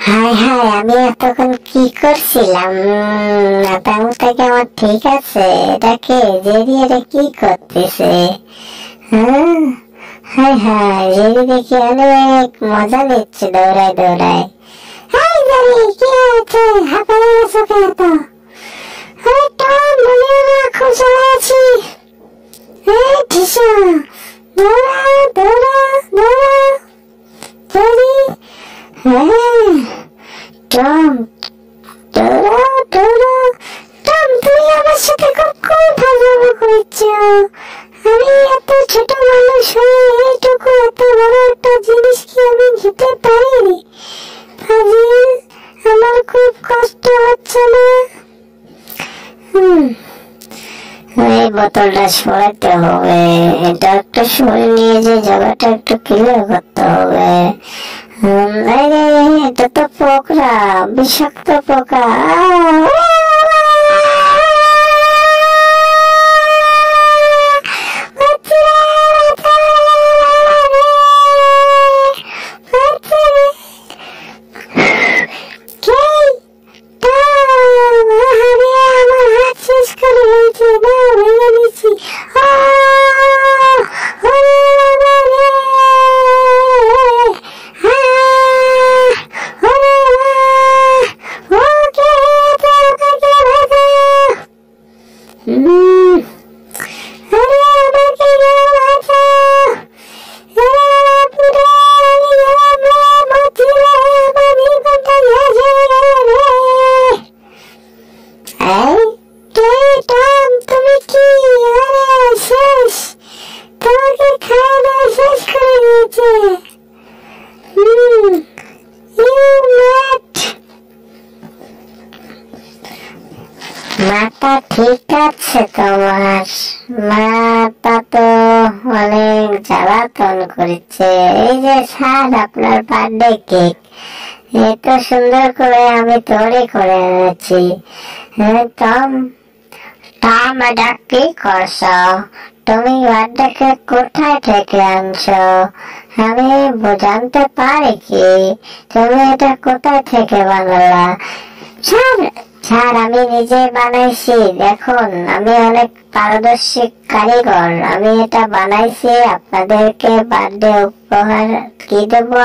হায় হায়, আমি এতক্ষণ কি করছিলাম? মাথা কি আমার ঠিক আছে? এটাকে জেরি, এটা কি করতেছে? হায় হায়, জেরি দেখি অনেক মজা নিচ্ছে দৌড়ায় দৌড়ায়। হাই জেরি, কি হয়েছে? হাঁপায়ে গেছো কেন তো? আরে টম, বলিও না, খুব জ্বরে আছি। ঠিসা, দৌড়া দৌড়া দৌড়া জেরি। টম, দৌড়া দৌড়া। টম, তুমি আমার সাথে খুব ফাজলামো করছো। আমি এত ছোট মানুষ হয়ে এইটুকু এত বড় একটা জিনিস কি আমি নিতে পারি? ফাজিল, আমার খুব কষ্ট হচ্ছে না। এই বোতলটা সরাতে হবে, এটা একটু সরে নিয়ে যে জায়গাটা একটু ক্লিয়ার করতে হবে। এটা তো পোকা, বিষাক্ত পোকা। মাথা ঠিক আছে তোমার? মাথা তো অনেক জ্বালাতন করেছে। এই যে স্যার, আপনার বার্থডে কেক এত সুন্দর করে আমি তৈরি করে এনেছি। টম, টম, এটা কি করছো? তুমি বার্থডে কেক কোথায় থেকে আনছো? আমি জানতে পারি কি তুমি এটা কোথায় থেকে বানালা? স্যার, আমি নিজে বানাইছি। দেখুন, আমি অনেক পারদর্শী কারিগর। আমি এটা বানাইছি আপনাদেরকে বার্থডে উপহার কি দেবো?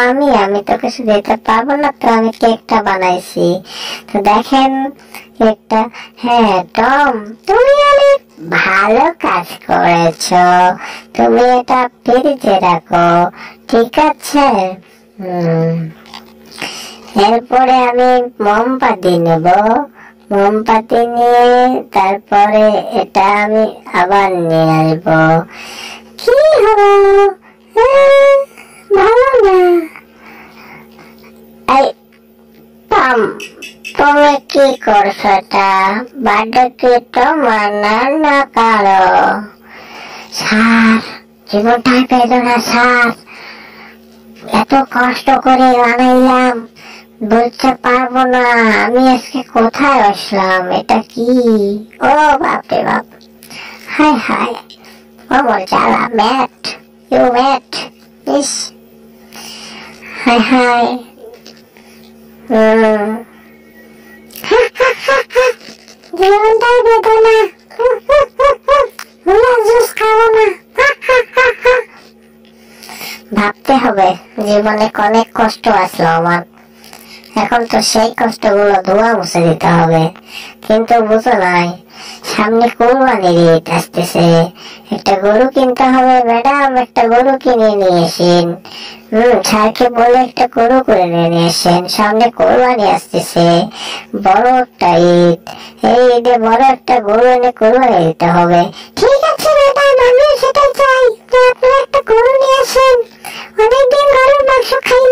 আমি তো কিছু দিতে পারবো না, তো আমি কেকটা বানাইছি। তো দেখেন কেকটা। হ্যাঁ টম, তুমি অনেক ভালো কাজ করেছো। তুমি এটা ফ্রিজে রাখো, ঠিক আছে? এরপরে আমি মোমবাতি নেব। মোমবাতি নিয়ে তারপরে এটা আমি আবার নিয়ে আসবো। কি হলো? ভালো না? এই টম, তুমি কি করছো? এটা বার্থডে কি তোমার না কারো? স্যার, জীবনটাই বেদনা স্যার। এত কষ্ট করে বানাইলাম, বলতে পারবো না আমি আজকে কোথায় আসলাম। এটা কি? ও বাপরে বাপ, হায় হায়, আমার জ্বালা। ম্যাট, ইউ ম্যাট, ইস, হায় হায়। জীবনটাই বেদনা, জুস খাবো না। ভাবতে হবে জীবনে অনেক কষ্ট আসলো আমার, এখন তো সেই কষ্টগুলো ধোয়া মুছে দিতে হবে। কিন্তু বুঝো নাই, সামনে কুরবানির ঈদ আসতেছে, একটা গরু কিনতে হবে। ম্যাডাম, একটা গরু কিনে নিয়ে এসেন। স্যারকে বলে একটা গরু করে নিয়ে এসেন। সামনে কুরবানি আসতেছে, বড় একটা ঈদ। এই ঈদে বড় একটা গরু এনে কুরবানি দিতে হবে। ঠিক আছে ম্যাডাম, আমি সেটাই চাই যে আপনারা একটা গরু নিয়ে আসেন। অনেকদিন গরুর মাংস খাই